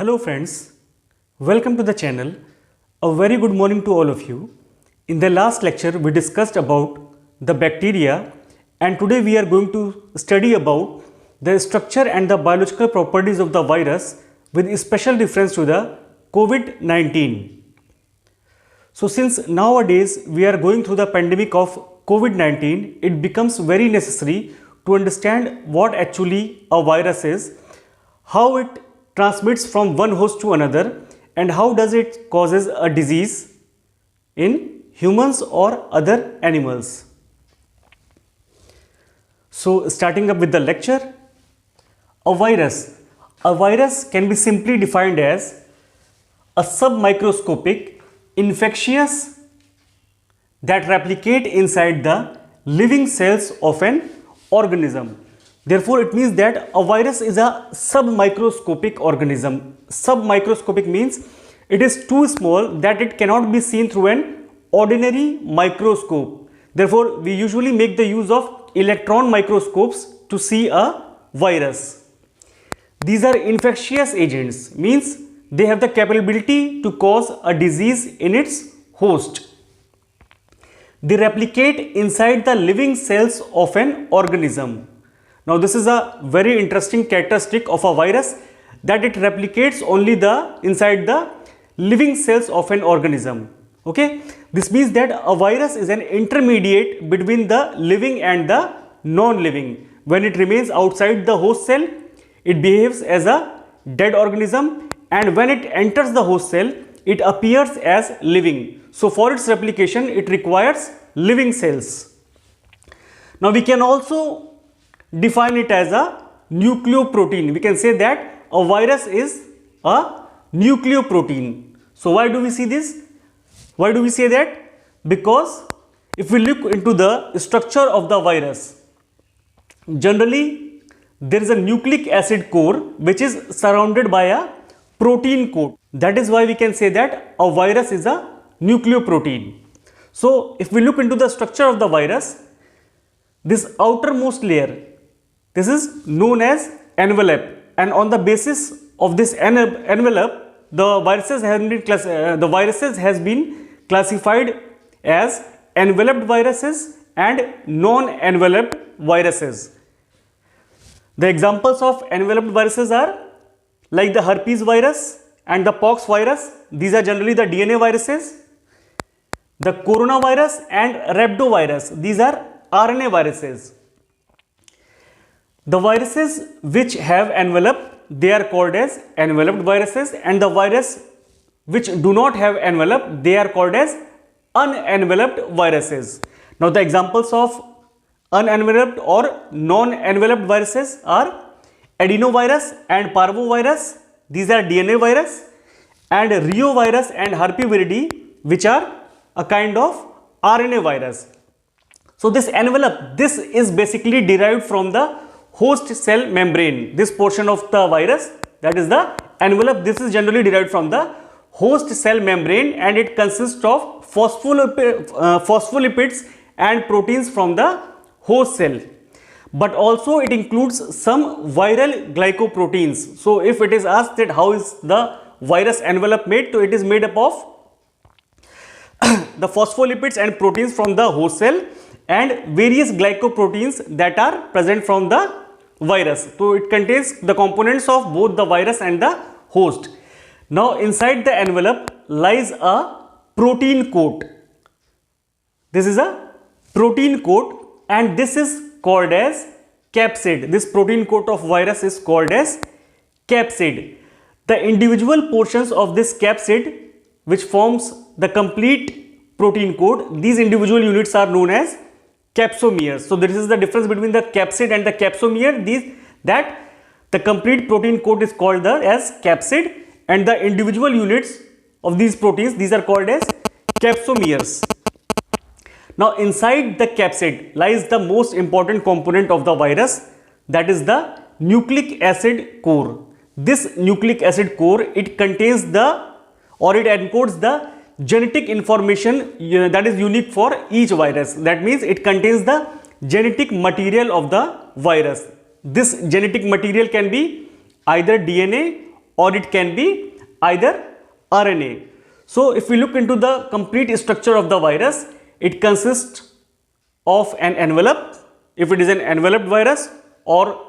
Hello friends, welcome to the channel. A very good morning to all of you. In the last lecture we discussed about the bacteria and today we are going to study about the structure and the biological properties of the virus with special reference to the COVID-19. So since nowadays we are going through the pandemic of COVID-19, it becomes very necessary to understand what actually a virus is, how it transmits from one host to another, and how does it causes a disease in humans or other animals. So starting up with the lecture, a virus can be simply defined as a submicroscopic infectious that replicate inside the living cells of an organism. Therefore, it means that a virus is a submicroscopic organism. Submicroscopic means it is too small that it cannot be seen through an ordinary microscope. Therefore, we usually make the use of electron microscopes to see a virus. These are infectious agents, means they have the capability to cause a disease in its host. They replicate inside the living cells of an organism. Now this is a very interesting characteristic of a virus, that it replicates only inside the living cells of an organism. Okay, this means that a virus is an intermediate between the living and the non-living. When it remains outside the host cell, it behaves as a dead organism, and when it enters the host cell, it appears as living. So for its replication, it requires living cells. Now we can also define it as a nucleoprotein. We can say that a virus is a nucleoprotein. So why do we see this? Why do we say that? Because if we look into the structure of the virus, generally there is a nucleic acid core which is surrounded by a protein coat. That is why we can say that a virus is a nucleoprotein. So if we look into the structure of the virus, this outermost layer, this is known as envelope, and on the basis of this envelope, the viruses has been classified as enveloped viruses and non-enveloped viruses. The examples of enveloped viruses are like the herpes virus and the pox virus. These are generally the DNA viruses. The coronavirus and rhabdovirus, these are RNA viruses. The viruses which have envelope, they are called as enveloped viruses, and the virus which do not have envelope, they are called as unenveloped viruses. Now the examples of unenveloped or non-enveloped viruses are adenovirus and parvovirus, these are DNA virus, and reovirus and herpesviridae, which are a kind of RNA virus. So this envelope, this is basically derived from the host cell membrane. This portion of the virus, that is the envelope, this is generally derived from the host cell membrane, and it consists of phospholipids and proteins from the host cell. But also it includes some viral glycoproteins. So if it is asked that how is the virus envelope made, so it is made up of the phospholipids and proteins from the host cell and various glycoproteins that are present from the virus. So it contains the components of both the virus and the host. Now inside the envelope lies a protein coat. This is a protein coat, and this is called as capsid. This protein coat of virus is called as capsid. The individual portions of this capsid, which forms the complete protein coat, these individual units are known as capsomeres. So this is the difference between the capsid and the capsomere. That the complete protein coat is called as capsid, and the individual units of these proteins, these are called as capsomeres. Now inside the capsid lies the most important component of the virus, that is the nucleic acid core. This nucleic acid core, it contains it encodes the genetic information that is unique for each virus. That means it contains the genetic material of the virus. This genetic material can be either DNA or it can be either RNA. So if we look into the complete structure of the virus, it consists of an envelope, if it is an enveloped virus, or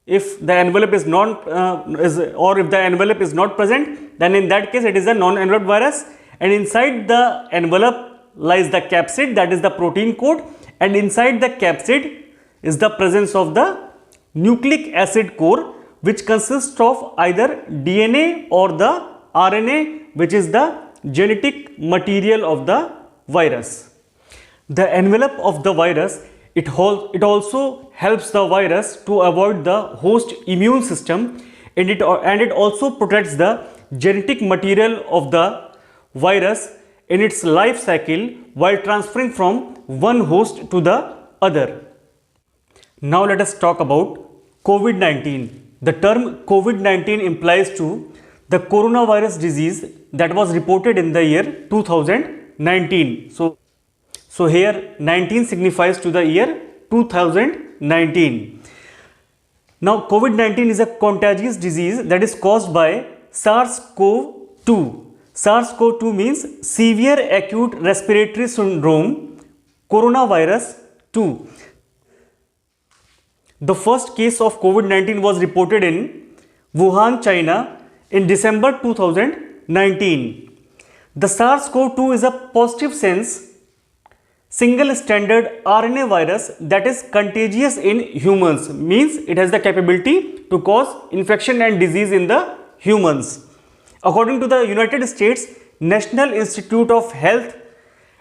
if the envelope is if the envelope is not present, then in that case it is a non-enveloped virus, and inside the envelope lies the capsid, that is the protein code, and inside the capsid is the presence of the nucleic acid core, which consists of either DNA or the RNA, which is the genetic material of the virus. The envelope of the virus, it also helps the virus to avoid the host immune system, and it also protects the genetic material of the virus in its life cycle while transferring from one host to the other. Now let us talk about COVID-19. The term COVID-19 implies to the coronavirus disease that was reported in the year 2019. So here 19 signifies to the year 2019. Now COVID-19 is a contagious disease that is caused by SARS-CoV-2. SARS-CoV-2 means severe acute respiratory syndrome coronavirus 2. The first case of COVID-19 was reported in Wuhan, China in December 2019. The SARS-CoV-2 is a positive sense single standard RNA virus that is contagious in humans, means it has the capability to cause infection and disease in the humans. According to the United States National Institute of Health,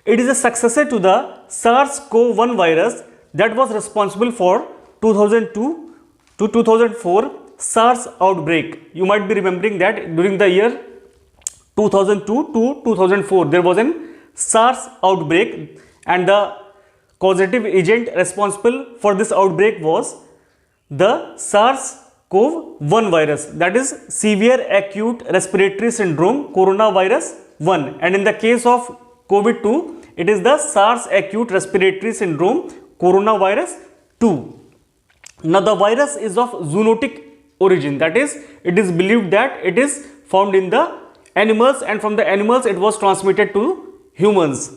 it is a successor to the SARS-CoV-1 virus that was responsible for 2002 to 2004 SARS outbreak. You might be remembering that during the year 2002 to 2004 there was an SARS outbreak, and the causative agent responsible for this outbreak was the SARS-CoV-1 virus, that is severe acute respiratory syndrome coronavirus 1, and in the case of COVID-2 it is the SARS acute respiratory syndrome coronavirus 2. Now the virus is of zoonotic origin, that is it is believed that it is found in the animals, and from the animals it was transmitted to humans,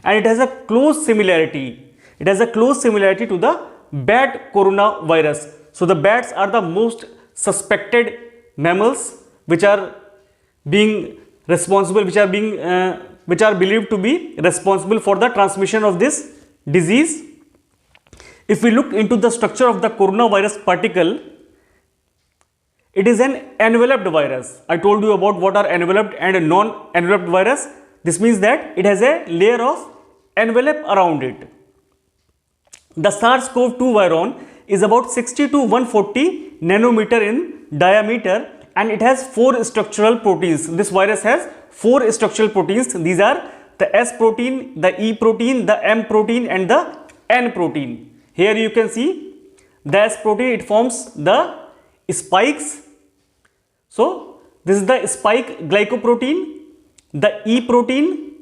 and it has a close similarity to the bat coronavirus. So the bats are the most suspected mammals which are believed to be responsible for the transmission of this disease. If we look into the structure of the coronavirus particle, it is an enveloped virus. I told you about what are enveloped and non-enveloped virus. This means that it has a layer of envelope around it. The SARS-CoV-2 viron is about 60 to 140 nanometer in diameter, and it has 4 structural proteins. This virus has 4 structural proteins. These are the S protein, the E protein, the M protein, and the N protein. Here you can see the S protein, it forms the spikes. So this is the spike glycoprotein, the E protein,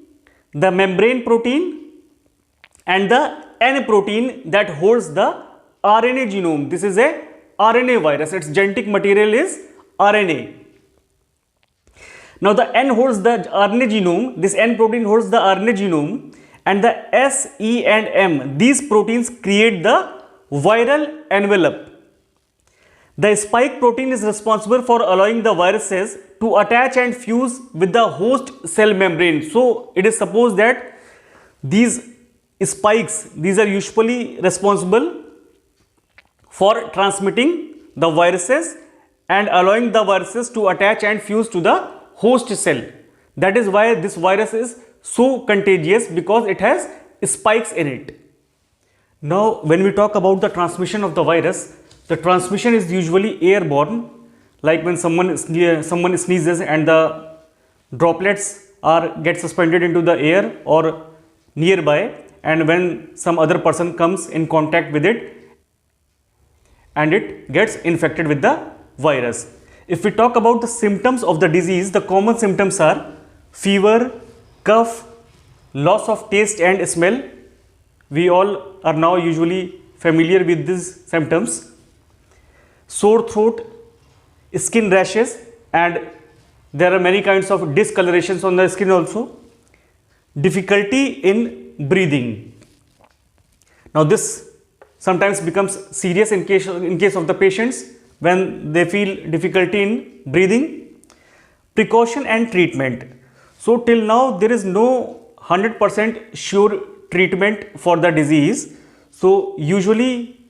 the membrane protein, and the N protein that holds the RNA genome. This is a RNA virus. Its genetic material is RNA. Now the N holds the RNA genome. This N protein holds the RNA genome, and the S, E, and M, these proteins create the viral envelope. The spike protein is responsible for allowing the viruses to attach and fuse with the host cell membrane. So it is supposed that these spikes, these are usually responsible for transmitting the viruses and allowing the viruses to attach and fuse to the host cell. That is why this virus is so contagious, because it has spikes in it. Now when we talk about the transmission of the virus, the transmission is usually airborne, like when someone sneezes and the droplets get suspended into the air or nearby, and when some other person comes in contact with it and it gets infected with the virus. If we talk about the symptoms of the disease, the common symptoms are fever, cough, loss of taste and smell. We all are now usually familiar with these symptoms. Sore throat, skin rashes, and there are many kinds of discolorations on the skin also. Difficulty in breathing. Now this sometimes becomes serious in case of the patients when they feel difficulty in breathing. Precaution and treatment. So till now there is no 100% sure treatment for the disease. So usually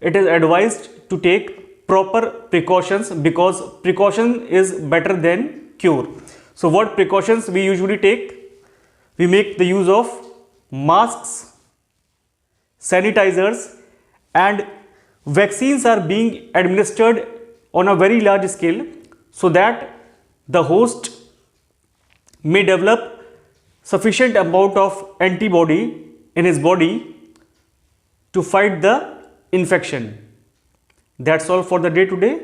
it is advised to take proper precautions, because precaution is better than cure. So what precautions we usually take? We make the use of masks, sanitizers, and vaccines are being administered on a very large scale so that the host may develop sufficient amount of antibody in his body to fight the infection. That's all for the day today.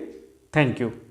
Thank you.